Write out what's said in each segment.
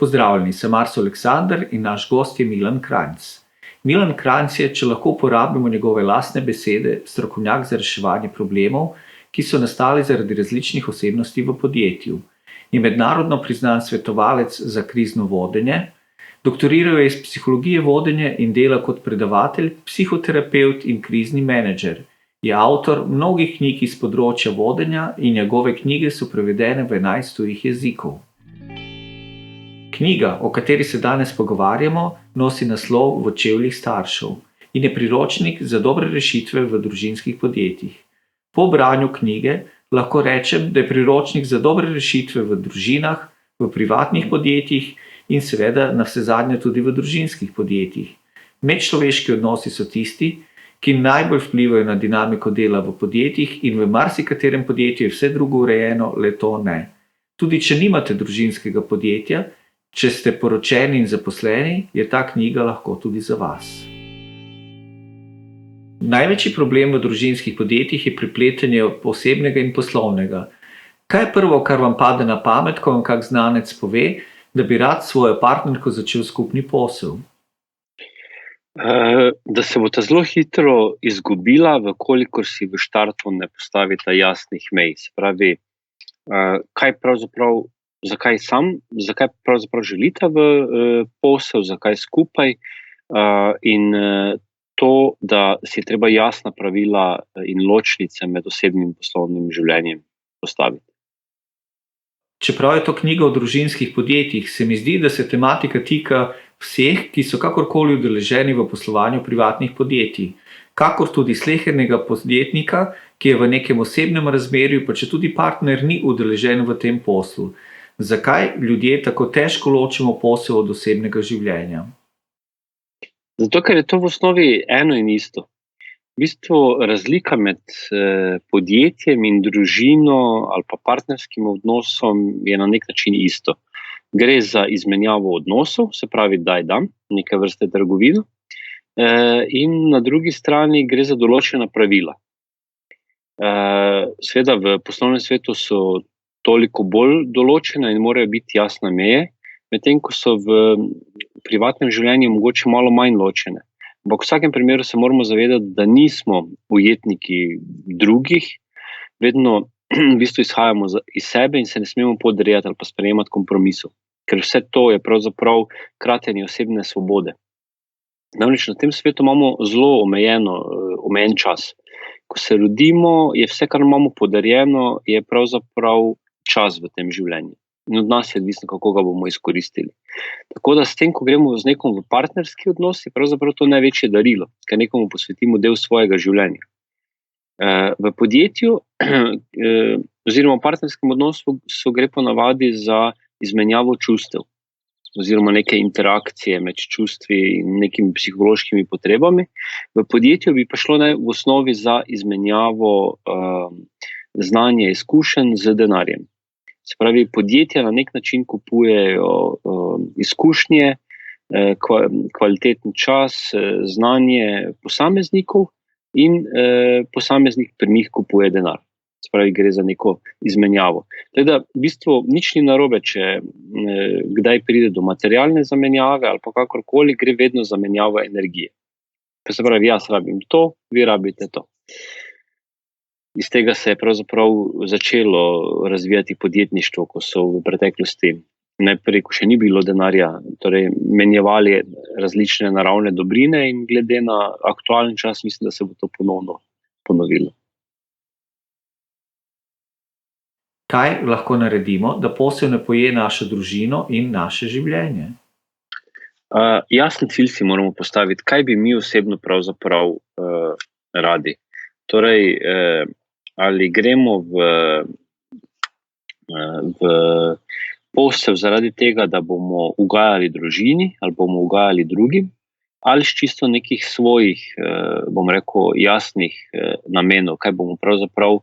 Pozdravljeni, sem Arso Aleksander in naš gost je Milan Krajnc. Milan Krajnc je, če lahko uporabimo njegove lastne besede, strokovnjak za reševanje problemov, ki so nastali zaradi različnih osebnosti v podjetju. Je mednarodno priznan svetovalec za krizno vodenje, doktoriral je iz psihologije vodenja in dela kot predavatelj, psihoterapevt in krizni menedžer. Je avtor mnogih knjig iz področja vodenja in njegove knjige so prevedene v 11 tujih jezikov. Knjiga, o kateri se danes pogovarjamo, nosi naslov V čevljih staršev in je priročnik za dobre rešitve v družinskih podjetjih. Po branju knjige lahko rečem, da je priročnik za dobre rešitve v družinah, v privatnih podjetjih in seveda navsezadnje tudi v družinskih podjetjih. Medčloveški odnosi so tisti, ki najbolj vplivajo na dinamiko dela v podjetjih in v marsikaterem podjetju je vse drugo urejeno, le to ne. Tudi če nimate družinskega podjetja, če ste poročeni in zaposleni, je ta knjiga lahko tudi za vas. Največji problem v družinskih podjetjih je prepletanje osebnega in poslovnega. Kaj je prvo, kar vam pade na pamet, ko vam kak znanec pove, da bi rad s svojo partnerko začel skupni posel? Da se bosta zelo hitro izgubila, vkolikor si v štartu ne postavita jasnih mej. Se pravi, zakaj pravzaprav želita v posel, zakaj skupaj, in to, da si je treba jasna pravila in ločnice med osebnim in poslovnim življenjem postaviti. Čeprav je to knjiga o družinskih podjetjih, se mi zdi, da se tematika tika vseh, ki so kakorkoli udeleženi v poslovanju privatnih podjetij, kakor tudi slehernega podjetnika, ki je v nekem osebnem razmerju, pa četudi partner ni udeležen v tem poslu. Zakaj ljudje tako težko ločimo posel od osebnega življenja? Zato, ker je to v osnovi eno in isto. V bistvu razlika med podjetjem in družino ali pa partnerskim odnosom je na nek način isto. Gre za izmenjavo odnosov, se pravi daj-dam, neke vrste trgovino, in na drugi strani gre za določena pravila. Seveda v poslovnem svetu so toliko bolj določene in morajo biti jasne meje, medtem ko so v privatnem življenju mogoče malo manj ločene. Ampak v vsakem primeru se moramo zavedati, da nismo ujetniki drugih, vedno v bistvu izhajamo iz sebe in se ne smemo podrejati ali pa sprejemati kompromisov, ker vse to je pravzaprav kratenje osebne svobode. Namreč na tem svetu imamo zelo omejen čas. Ko se rodimo, je vse, kar imamo podarjeno, je pravzaprav čas v tem življenju. In od nas je odvisno, kako ga bomo izkoristili. Tako da s tem, ko gremo z nekom v partnerski odnos, je pravzaprav to največje darilo, ker nekomu posvetimo del svojega življenja. V podjetju oziroma v partnerskem odnosu gre po navadi za izmenjavo čustev oziroma neke interakcije med čustvi in nekimi psihološkimi potrebami. V podjetju bi pa šlo v osnovi za izmenjavo znanja, izkušenj z denarjem. Se pravi, podjetja na nek način kupujejo izkušnje, kvaliteten čas, znanje posameznikov in posameznik pri njih kupuje denar. Se pravi, gre za neko izmenjavo. Teda, v bistvu nič ni narobe, če kdaj pride do materialne zamenjave ali pa kakorkoli, gre vedno za menjavo energije. Pa se pravi, jaz rabim to, vi rabite to. Iz tega se je pravzaprav začelo razvijati podjetništvo, ko so v preteklosti najprej, ko še ni bilo denarja, torej menjevali različne naravne dobrine in glede na aktualen čas mislim, da se bo to ponovno ponovilo. Kaj lahko naredimo, da posel ne poje našo družino in naše življenje? Jasen cilj si moramo postaviti, kaj bi mi osebno pravzaprav radi. Torej, ali gremo v posel zaradi tega, da bomo ugajali družini ali bomo ugajali drugim, ali s čisto nekih svojih, bom rekel, jasnih namenov, kaj bomo pravzaprav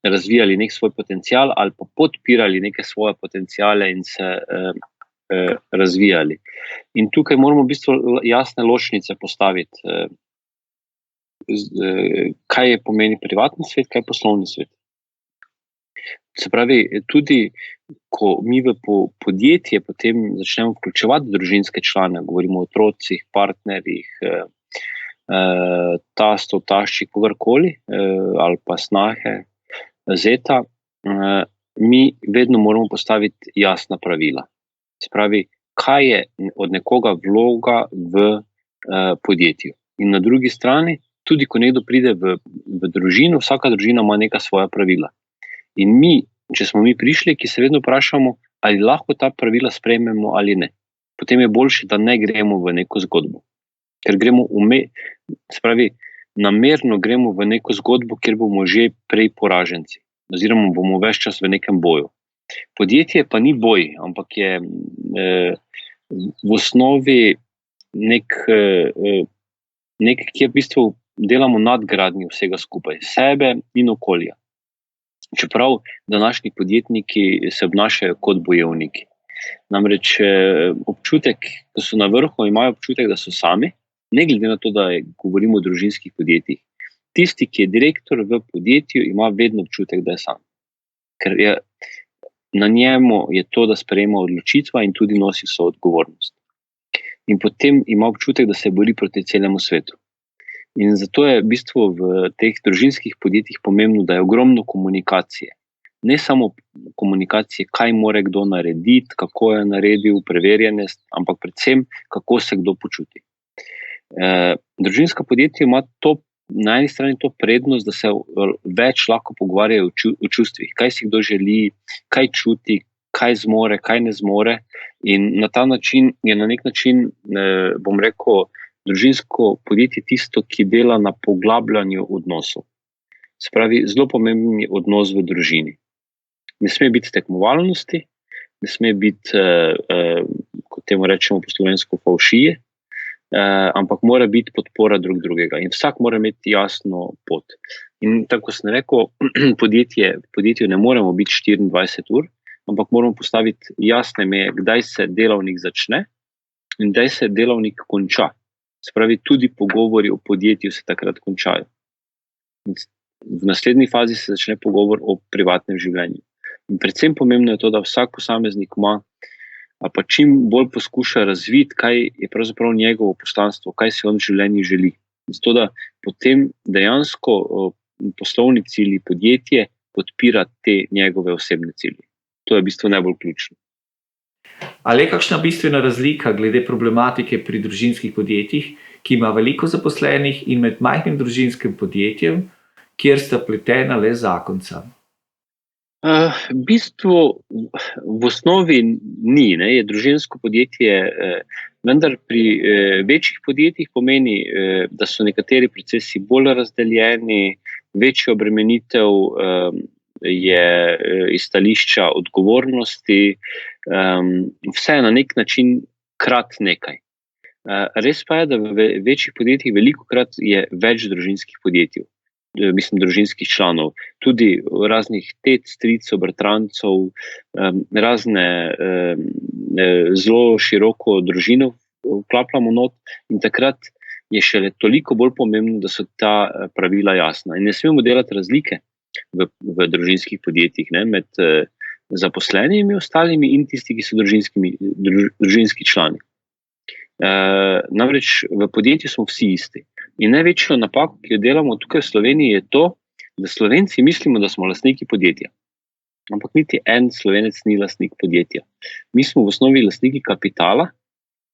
razvijali nek svoj potencial ali pa podpirali neke svoje potenciale in se razvijali. In tukaj moramo v bistvu jasne ločnice postaviti, kaj je pomeni privatni svet, kaj je poslovni svet. Se pravi, tudi ko mi v podjetje potem začnemo vključevati družinske člane, govorimo o otrocih, partnerjih, tastov, tašči, kogarkoli, ali pa snahe, zeta, mi vedno moramo postaviti jasna pravila. Se pravi, kaj je od nekoga vloga v podjetju. In na drugi strani, tudi ko nekdo pride v družino, vsaka družina ima neka svoja pravila. In mi, če smo mi prišli, ki se vedno vprašamo, ali lahko ta pravila sprejmemo ali ne. Potem je boljše, da ne gremo v neko zgodbo. Ker gremo se pravi, namerno gremo v neko zgodbo, kjer bomo že prej poraženci. Oziroma bomo ves čas v nekem boju. Podjetje pa ni boj, ampak je v osnovi kjer v bistvu delamo nadgradnjo vsega skupaj, sebe in okolja. Čeprav današnji podjetniki se obnašajo kot bojevniki. Namreč občutek, ko so na vrhu, imajo občutek, da so sami, ne glede na to, da govorimo o družinskih podjetjih. Tisti, ki je direktor v podjetju, ima vedno občutek, da je sam. Ker na njemu je to, da sprejema odločitva in tudi nosi soodgovornost. In potem ima občutek, da se bori proti celemu svetu. In zato je v bistvu v teh družinskih podjetjih pomembno, da je ogromno komunikacije. Ne samo komunikacije, kaj mora kdo narediti, kako je naredil, preverjenost, ampak predvsem, kako se kdo počuti. Družinska podjetja ima na eni strani to prednost, da se več lahko pogovarjajo o čustvih, kaj si kdo želi, kaj čuti, kaj zmore, kaj ne zmore. In na ta način je na nek način, bom rekel, družinsko podjetje tisto, ki dela na poglabljanju odnosov. Se pravi, zelo pomemben je odnos v družini. Ne sme biti tekmovalnosti, ne sme biti, kot temu rečemo po slovensko, favšije, ampak mora biti podpora drug drugega in vsak mora imeti jasno pot. In tako sem rekel, podjetju ne moremo biti 24 ur, ampak moramo postaviti jasne meje, kdaj se delavnik začne in kdaj se delavnik konča. Se pravi, tudi pogovori o podjetju se takrat končajo. V naslednji fazi se začne pogovor o privatnem življenju. In predvsem pomembno je to, da vsak posameznik ima, pa čim bolj poskuša razviti, kaj je pravzaprav njegovo poslanstvo, kaj si on v življenju želi. Zato, da potem dejansko poslovni cilji podjetje podpira te njegove osebne cilje. To je v bistvu najbolj ključno. Ali je kakšna bistvena razlika glede problematike pri družinskih podjetjih, ki ima veliko zaposlenih, in med majhnim družinskim podjetjem, kjer sta pletena le zakonca? V bistvu v osnovi ni, je družinsko podjetje, vendar pri večjih podjetjih pomeni, da so nekateri procesi bolj razdeljeni, večja obremenitev je iz stališča odgovornosti, vse na nek način krat nekaj. Res pa je, da v večjih podjetjih velikokrat je več družinskih podjetij. Mislim, družinskih članov, tudi raznih tet, stricev, bratrancev, razne zelo široko družino vklapljamo not in takrat je šele toliko bolj pomembno, da so ta pravila jasna. In ne smemo delati razlike v družinskih podjetjih, med zaposlenimi ostalimi in tisti, ki so družinski člani. Namreč v podjetju smo vsi isti. In največjo napako, ki jo delamo tukaj v Sloveniji, je to, da Slovenci mislimo, da smo lastniki podjetja. Ampak niti en Slovenec ni lastnik podjetja. Mi smo v osnovi lastniki kapitala,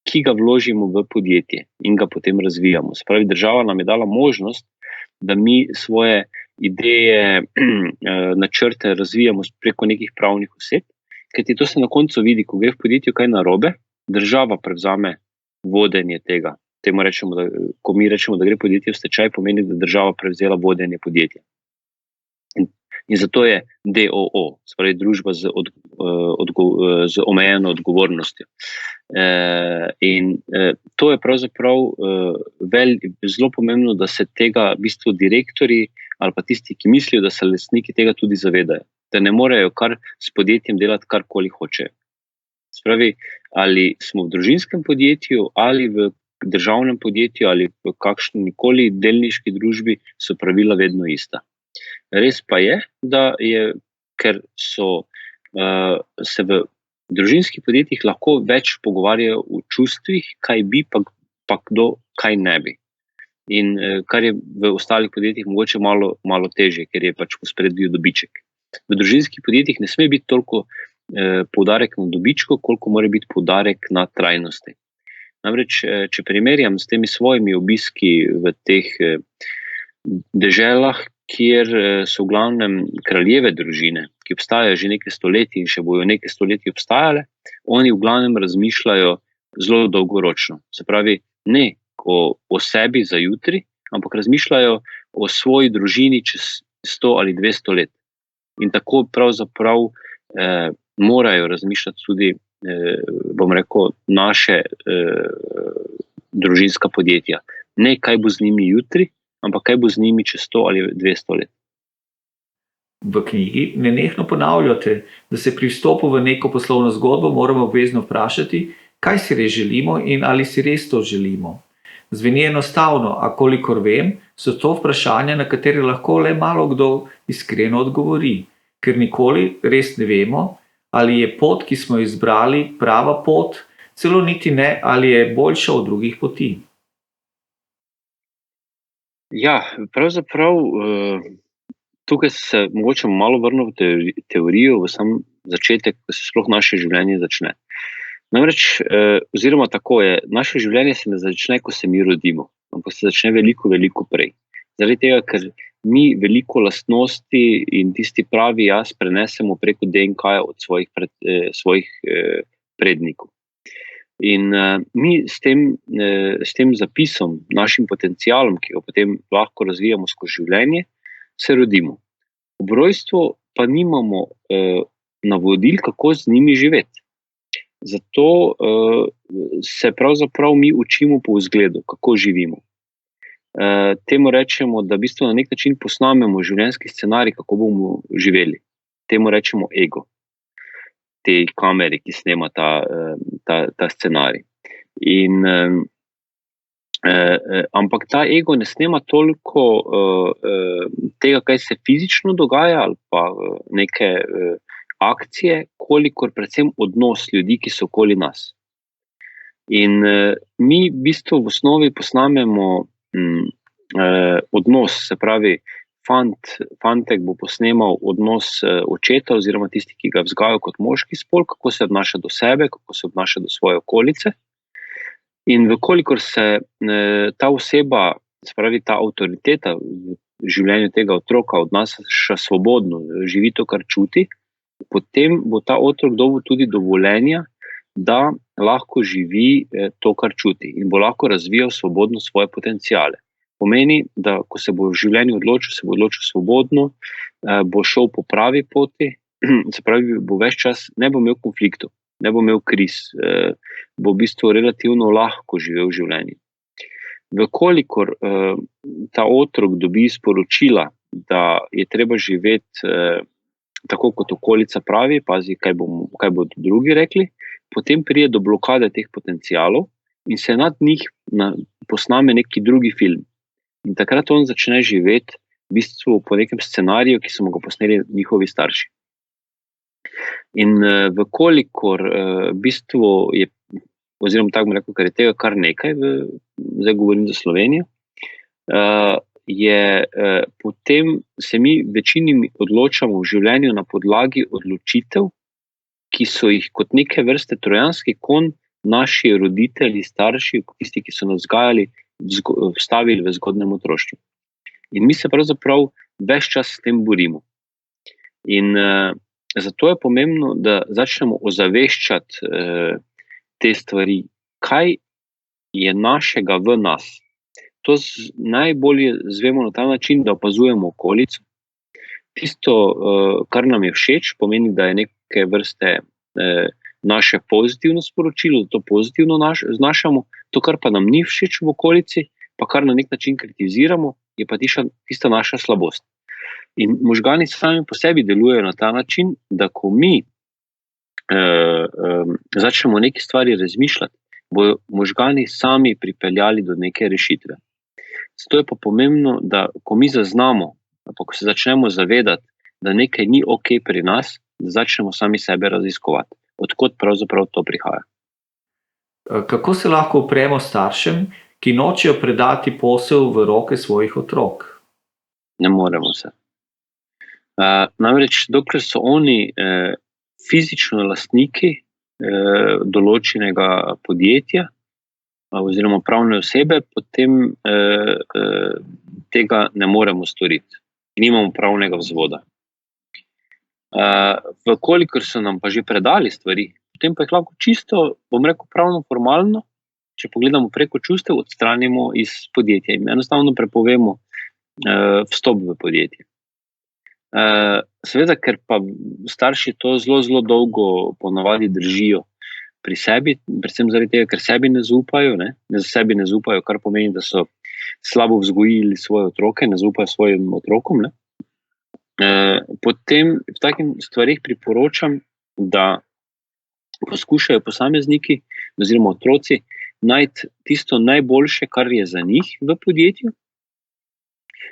ki ga vložimo v podjetje in ga potem razvijamo. Se pravi, država nam je dala možnost, da mi svoje ideje, načrte razvijamo preko nekih pravnih oseb, kajti to se na koncu vidi, ko gre v podjetju kaj narobe, država prevzame vodenje tega. Ko mi rečemo, da gre podjetje v stečaj, pomeni, da država prevzela vodenje podjetja. In zato je DOO, se pravi družba z omejeno odgovornostjo. In to je pravzaprav zelo pomembno, da se tega v bistvu direktorji ali pa tisti, ki mislijo, da so lastniki, tega tudi zavedajo. Da ne morejo kar s podjetjem delati karkoli hočejo. Se pravi, ali smo v družinskem podjetju ali v državnem podjetju ali v kakšnikoli delniški družbi, so pravila vedno ista. Res pa je, da je ker se v družinskih podjetjih lahko več pogovarjajo o čustvih, kaj bi, pa kdo kaj ne bi. In kar je v ostalih podjetjih mogoče malo težje, ker je pač v ospredju dobiček. V družinskih podjetjih ne sme biti toliko poudarek na dobičku, koliko mora biti poudarek na trajnosti. Namreč, če primerjam s temi svojimi obiski v teh deželah, kjer so v glavnem kraljeve družine, ki obstajajo že nekaj stoletij in še bojo nekaj stoletij obstajale, oni v glavnem razmišljajo zelo dolgoročno. Se pravi, ne o sebi za jutri, ampak razmišljajo o svoji družini čez 100 ali 200 let. In tako pravzaprav morajo razmišljati tudi, bom rekel, naše družinska podjetja. Ne, kaj bo z njimi jutri, ampak kaj bo z njimi čez 100 ali 200 let. V knjigi nenehno ponavljate, da se pri vstopu v neko poslovno zgodbo moramo obvezno vprašati, kaj si res želimo in ali si res to želimo. Zveni enostavno, a kolikor vem, so to vprašanja, na katere lahko le malo kdo iskreno odgovori, ker nikoli res ne vemo, ali je pot, ki smo izbrali, prava pot, celo niti ne, ali je boljša od drugih poti. Ja, pravzaprav tukaj se mogoče malo vrnil v teorijo, v sam začetek, ko se sploh naše življenje začne. Namreč, oziroma tako je, naše življenje se ne začne, ko se mi rodimo, ampak se začne veliko, veliko prej. Zaradi tega, ker mi veliko lastnosti in tisti pravi jaz prenesemo preko DNK-ja od svojih prednikov. In mi s tem zapisom, našim potencialom, ki ga potem lahko razvijamo skozi življenje, se rodimo. Ob rojstvu pa nimamo navodil, kako z njimi živeti. Zato se pravzaprav mi učimo po vzgledu, kako živimo. Temu rečemo, da v bistvu na nek način posnamemo življenjski scenarij, kako bomo živeli. Temu rečemo ego. Te kamere, ki snema ta scenarij. Ampak ta ego ne snema toliko tega, kaj se fizično dogaja, ali pa neke akcije, kolikor predvsem odnos ljudi, ki so okoli nas. In mi v bistvu v osnovi posnamemo odnos, se pravi, fantek bo posnemal odnos očeta oziroma tisti, ki ga vzgajajo kot moški spol, kako se obnaša do sebe, kako se obnaša do svoje okolice. In vkolikor se ta oseba, se pravi ta avtoriteta v življenju tega otroka odnaša svobodno, živi to, kar čuti, potem bo ta otrok dobil tudi dovoljenja, da lahko živi to, kar čuti in bo lahko razvijal svobodno svoje potenciale. Pomeni, da ko se bo v življenju odločil, se bo odločil svobodno, bo šel po pravi poti, se pravi, bo ves čas, ne bo imel konfliktov, ne bo imel kriz, bo v bistvu relativno lahko živel v življenju. Vkolikor ta otrok dobi sporočila, da je treba živeti tako, kot okolica pravi, pazi, kaj bodo drugi rekli, potem pride do blokade teh potencialov in se nad njih posname neki drugi film. In takrat on začne živeti v bistvu po nekem scenariju, ki so mu ga posneli njihovi starši. In vkolikor v bistvu je, oziroma tako bom rekel, ker je tega kar nekaj, zdaj govorim za Slovenijo, potem se mi večini odločamo v življenju na podlagi odločitev, ki so jih kot neke vrste trojanski konj naši roditelji, starši, tisti, ki so nas vzgajali, vstavili v zgodnjem otroštvu. In mi se pravzaprav ves čas s tem borimo. In zato je pomembno, da začnemo ozaveščati te stvari, kaj je našega v nas. To najbolje zvemo na ta način, da opazujemo okolico. Tisto, kar nam je všeč, pomeni, da je neke vrste naše pozitivno sporočilo, da to pozitivno znašamo, to, kar pa nam ni všeč v okolici, pa kar na nek način kritiziramo, je pa tista naša slabost. In možgani sami po sebi delujejo na ta način, da ko mi začnemo neke stvari razmišljati, bojo možgani sami pripeljali do neke rešitve. Zato je pa pomembno, da ko mi zaznamo, pa ko se začnemo zavedati, da nekaj ni ok pri nas, da začnemo sami sebe raziskovati. Odkot pravzaprav to prihaja. Kako se lahko upremo staršem, ki nočejo predati posel v roke svojih otrok? Ne moremo se. Namreč, dokler so oni fizično lastniki določenega podjetja oziroma pravne osebe, potem tega ne moremo storiti. Nimamo pravnega vzvoda. Vkolikor so nam pa že predali stvari, potem pa jih lahko čisto, bom rekel, pravno formalno, če pogledamo preko čustev, odstranimo iz podjetja in enostavno prepovemo vstop v podjetje. Seveda, ker pa starši to zelo dolgo ponavadi držijo pri sebi, predvsem zaradi tega, ker sebi ne zaupajo, sebi ne zaupajo, kar pomeni, da so slabo vzgojili svoje otroke, ne zaupajo svojim otrokom, potem v takih stvarih priporočam, da poskušajo posamezniki oziroma otroci najti tisto najboljše, kar je za njih v podjetju,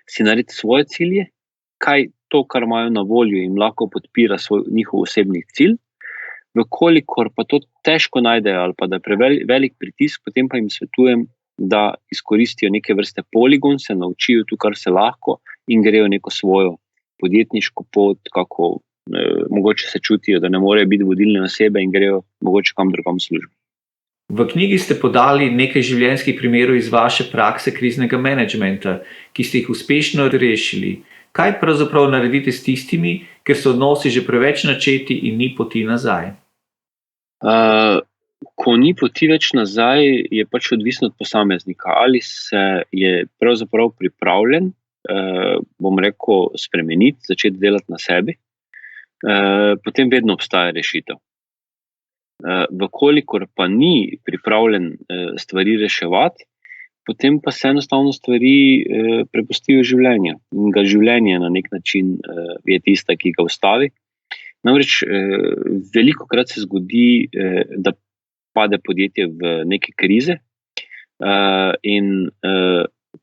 si narediti svoje cilje, kaj to, kar imajo na voljo, jim lahko podpira njihov osebni cilj. Vkolikor pa to težko najdejo ali pa da je prevelik pritisk, potem pa jim svetujem, da izkoristijo neke vrste poligon, se naučijo tu, kar se lahko in grejo neko svojo podjetniško pot, kako mogoče se čutijo, da ne morejo biti vodilne osebe in grejo mogoče kam drugam službo. V knjigi ste podali nekaj življenjskih primerov iz vaše prakse kriznega menedžmenta, ki ste jih uspešno rešili. Kaj pravzaprav naredite s tistimi, ker so odnosi že preveč načeti in ni poti nazaj? Ko ni poti več nazaj, je pač odvisno od posameznika. Ali se je pravzaprav pripravljen, bom rekel, spremeniti, začeti delati na sebi, potem vedno obstaja rešitev. Vkolikor pa ni pripravljen stvari reševati, potem pa se enostavno stvari prepustijo življenju. In ga življenje na nek način je tista, ki ga ustavi. Namreč velikokrat se zgodi, da pade podjetje v neke krize in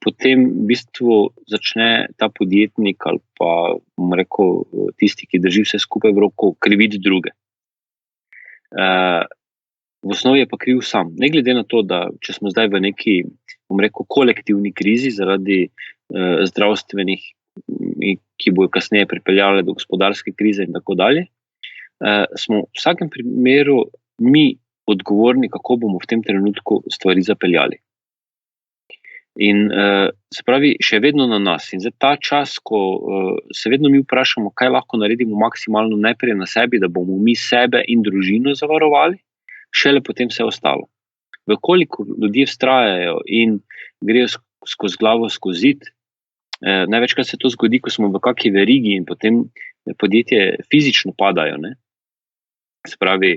potem v bistvu začne ta podjetnik ali pa, bom rekel, tisti, ki drži vse skupaj v roko, kriviti druge. V osnovi je pa kriv sam. Ne glede na to, da če smo zdaj v neki, bom rekel, kolektivni krizi zaradi zdravstvenih, ki bojo kasneje pripeljale do gospodarske krize in tako dalje, smo v vsakem primeru mi odgovorni, kako bomo v tem trenutku stvari zapeljali. In se pravi, še vedno na nas. In za ta čas, ko se vedno mi vprašamo, kaj lahko naredimo maksimalno najprej na sebi, da bomo mi sebe in družino zavarovali, šele potem vse ostalo. Vkoliko ljudje vztrajajo in grejo skozi glavo skozi zid, največkrat se to zgodi, ko smo v kakšni verigi in potem podjetje fizično padajo. Se pravi,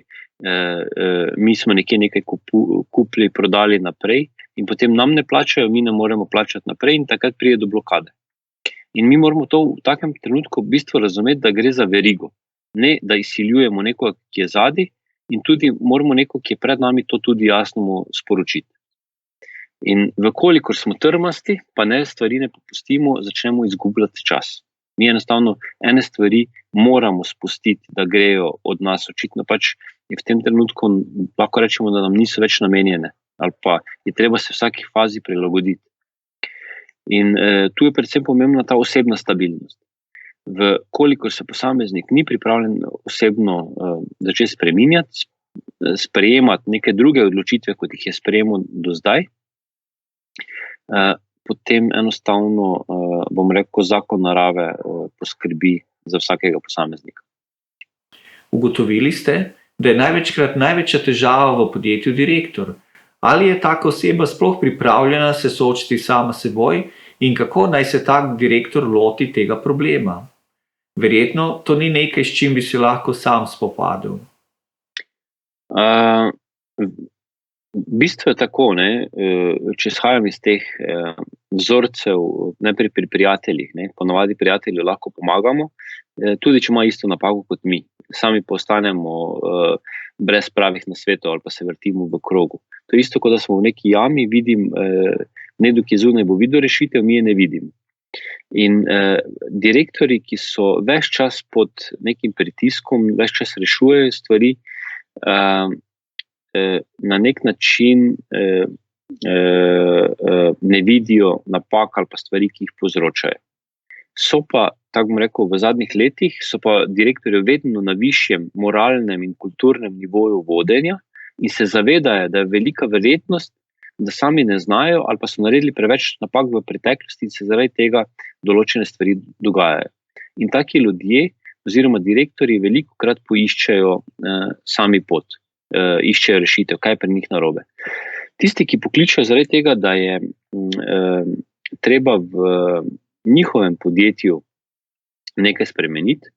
mi smo nekaj kupili, prodali naprej in potem nam ne plačajo, mi ne moremo plačati naprej in takrat pride do blokade. In mi moramo to v takem trenutku v bistvu razumeti, da gre za verigo. Ne, da izsiljujemo nekoga, ki je zadaj, in tudi moramo nekoga, ki je pred nami, to tudi jasno mu sporočiti. In vkolikor smo trmasti, pa stvari ne popustimo, začnemo izgubljati čas. Mi enostavno ene stvari moramo spustiti, da grejo od nas. Očitno pač je v tem trenutku lahko rečemo, da nam niso več namenjene, ali pa je treba se v vsaki fazi prilagoditi. In tu je predvsem pomembna ta osebna stabilnost. Vkolikor se posameznik ni pripravljen osebno začeti spreminjati, sprejemati neke druge odločitve, kot jih je sprejemal do zdaj, potem enostavno, bom rekel, zakon narave poskrbi za vsakega posameznika. Ugotovili ste, da je največja težava v podjetju direktor. Ali je taka oseba sploh pripravljena se soočiti sama s seboj in kako naj se tak direktor loti tega problema? Verjetno to ni nekaj, s čim bi se lahko sam spopadel. V bistvu je tako, če izhajam iz teh vzorcev, najprej pri prijateljih, ponavadi prijatelju lahko pomagamo, tudi če ima isto napako kot mi. Sami postanemo brez pravih nasvetov ali pa se vrtimo v krogu. To je isto, kot da smo v neki jami, vidim nekdo, ki zunaj bo videl rešitev, mi je ne vidim. In direktori, ki so ves čas pod nekim pritiskom, ves čas rešujejo stvari, na nek način ne vidijo napak ali pa stvari, ki jih povzročajo. So pa, tako bom rekel, v zadnjih letih so pa direktorji vedno na višjem moralnem in kulturnem nivoju vodenja in se zavedajo, da je velika verjetnost, da sami ne znajo ali pa so naredili preveč napak v preteklosti in se zaradi tega določene stvari dogajajo. In taki ljudje oziroma direktorji velikokrat poiščejo sami pot, iščejo rešitev, kaj je pri njih narobe. Tisti, ki pokličejo zaradi tega, da je treba v njihovem podjetju nekaj spremeniti,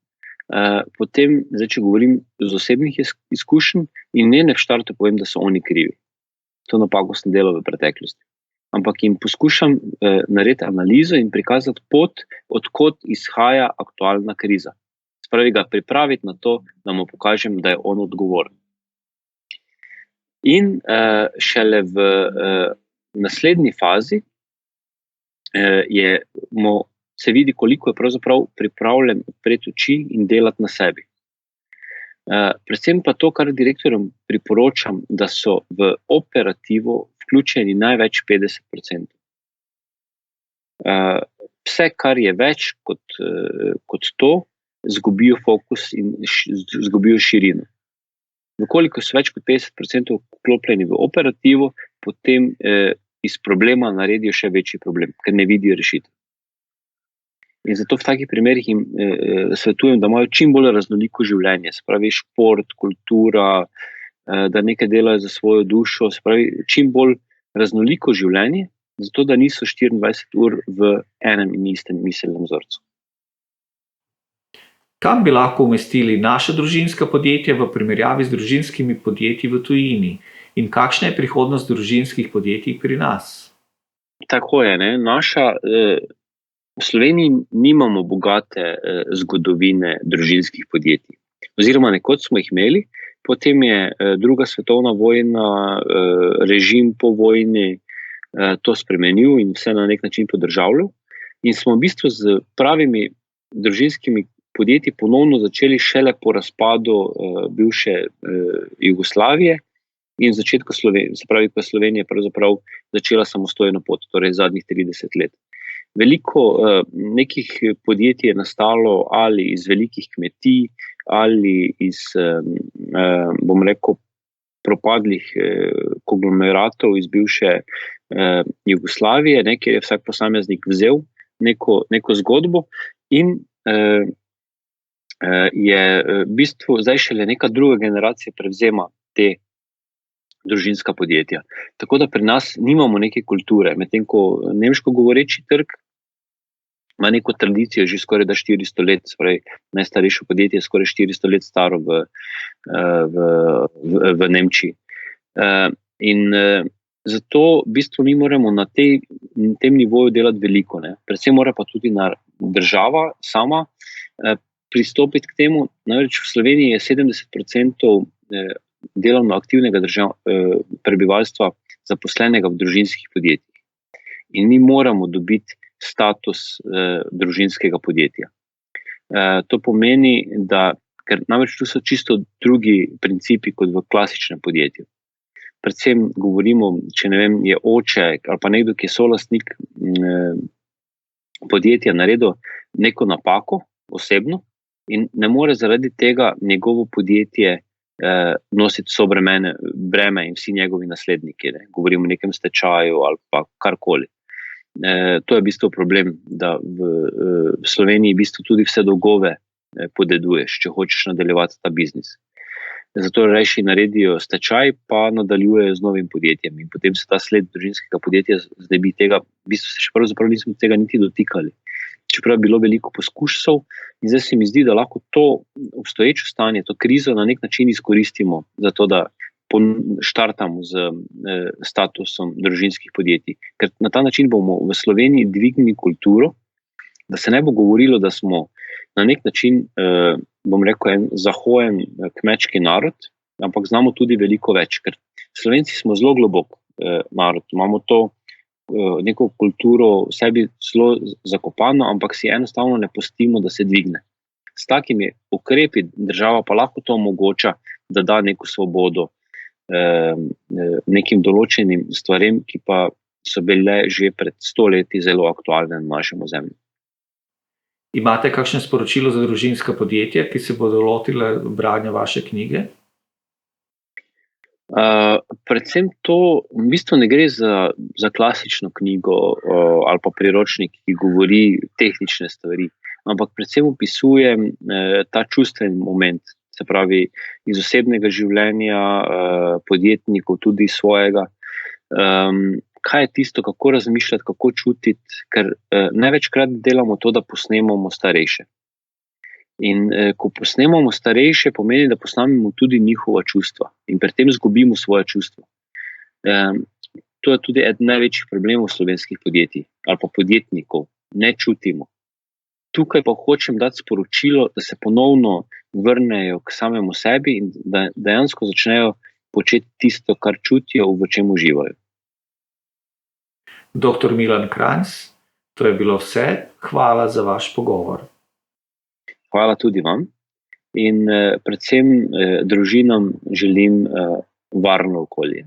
potem, zdaj, če govorim z osebnih izkušenj, in ne v štartu povem, da so oni krivi. To napako sem delal v preteklosti. Ampak jim poskušam narediti analizo in prikazati pot, odkot izhaja aktualna kriza. Spravi ga pripraviti na to, da mu pokažem, da je on odgovoren. In šele v naslednji fazi se vidi, koliko je pravzaprav pripravljen odpreti oči in delati na sebi. Predvsem pa to, kar direktorjem priporočam, da so v operativo vključeni največ 50%. Vse, kar je več kot to, zgubijo fokus in zgubijo širino. Vkoliko so več kot 50% vklopljeni v operativo, potem iz problema naredijo še večji problem, ker ne vidijo rešitev. In zato v takih primerih jim svetujem, da imajo čim bolj raznoliko življenje, se pravi šport, kultura, da nekaj delajo za svojo dušo, se pravi čim bolj raznoliko življenje, zato da niso 24 ur v enem in istem miselnem vzorcu. Kam bi lahko umestili naša družinska podjetja v primerjavi z družinskimi podjetji v tujini? In kakšna je prihodnost družinskih podjetij pri nas? Tako je, ne? V Sloveniji nimamo bogate zgodovine družinskih podjetij. Oziroma nekoč smo jih imeli, potem je druga svetovna vojna, režim po vojni to spremenil in vse na nek način podržavljal. In smo v bistvu z pravimi družinskimi podjetji ponovno začeli šele po razpadu bivše Jugoslavije in začetku Slovenije, se pravi, ko je Slovenija pravzaprav začela samostojno pot, torej zadnjih 30 let. Veliko nekih podjetij je nastalo ali iz velikih kmetij, ali iz, bom rekel, propadlih konglomeratov iz bivše Jugoslavije, kjer je vsak posameznik vzel neko zgodbo in je v bistvu zdaj šele neka druga generacija prevzema te družinska podjetja. Tako da pri nas nimamo neke kulture, medtem ko nemško govoreči trg ima neko tradicijo že skoraj 400 let, spravi, najstarejše podjetje je skoraj 400 let staro v Nemčiji. In zato v bistvu mi moramo na tem nivoju delati veliko, ne. Predvsem mora pa tudi država sama pristopiti k temu. Namreč v Sloveniji je 70% delovno aktivnega prebivalstva zaposlenega v družinskih podjetjih. In mi moramo dobiti status družinskega podjetja. To pomeni, ker namreč tu so čisto drugi principi kot v klasičnem podjetju. Predvsem govorimo, če ne vem, je oče ali pa nekdo, ki je solastnik podjetja, naredil neko napako osebno in ne more zaradi tega njegovo podjetje nositi vso breme in vsi njegovi nasledniki, ne. Govorimo o nekem stečaju ali pa karkoli. To je v bistvu problem, da v Sloveniji v bistvu tudi vse dolgove podeduješ, če hočeš nadaljevati ta biznis. Zato rajši naredijo stečaj, pa nadaljujejo z novim podjetjem in potem se ta sled družinskega podjetja znebi tega, v bistvu se še pravzaprav nismo tega niti dotikali. Čeprav je bilo veliko poskusov in zdaj se mi zdi, da lahko to obstoječo stanje, to krizo na nek način izkoristimo za to, da štartamo z statusom družinskih podjetij. Ker na ta način bomo v Sloveniji dvignili kulturo, da se ne bo govorilo, da smo na nek način, bom rekel, en zahojen kmečki narod, ampak znamo tudi veliko več, ker Slovenci smo zelo globok narod. Imamo to neko kulturo v sebi zelo zakopano, ampak si enostavno ne pustimo, da se dvigne. S takimi ukrepi država pa lahko to omogoča, da da neko svobodo nekim določenim stvarem, ki pa so bile že pred 100 leti zelo aktualne na našem ozemlju. Imate kakšno sporočilo za družinska podjetja, ki se bodo lotile branja vaše knjige? Predvsem to, v bistvu ne gre za klasično knjigo ali pa priročnik, ki govori tehnične stvari, ampak predvsem opisuje ta čustveni moment, se pravi iz osebnega življenja podjetnikov, tudi svojega. Kaj je tisto, kako razmišljati, kako čutiti, ker največkrat delamo to, da posnemamo starejše. In ko posnemamo starejše, pomeni, da posnamemo tudi njihova čustva in pri tem izgubimo svoje čustva. To je tudi eden največjih problemov slovenskih podjetij ali pa podjetnikov, ne čutimo. Tukaj pa hočem dati sporočilo, da se ponovno vrnejo k samemu sebi in da dejansko začnejo početi tisto, kar čutijo, v čem uživajo. Dr. Milan Kranjc, to je bilo vse. Hvala za vaš pogovor. Hvala tudi vam in predvsem družinam želim varno okolje.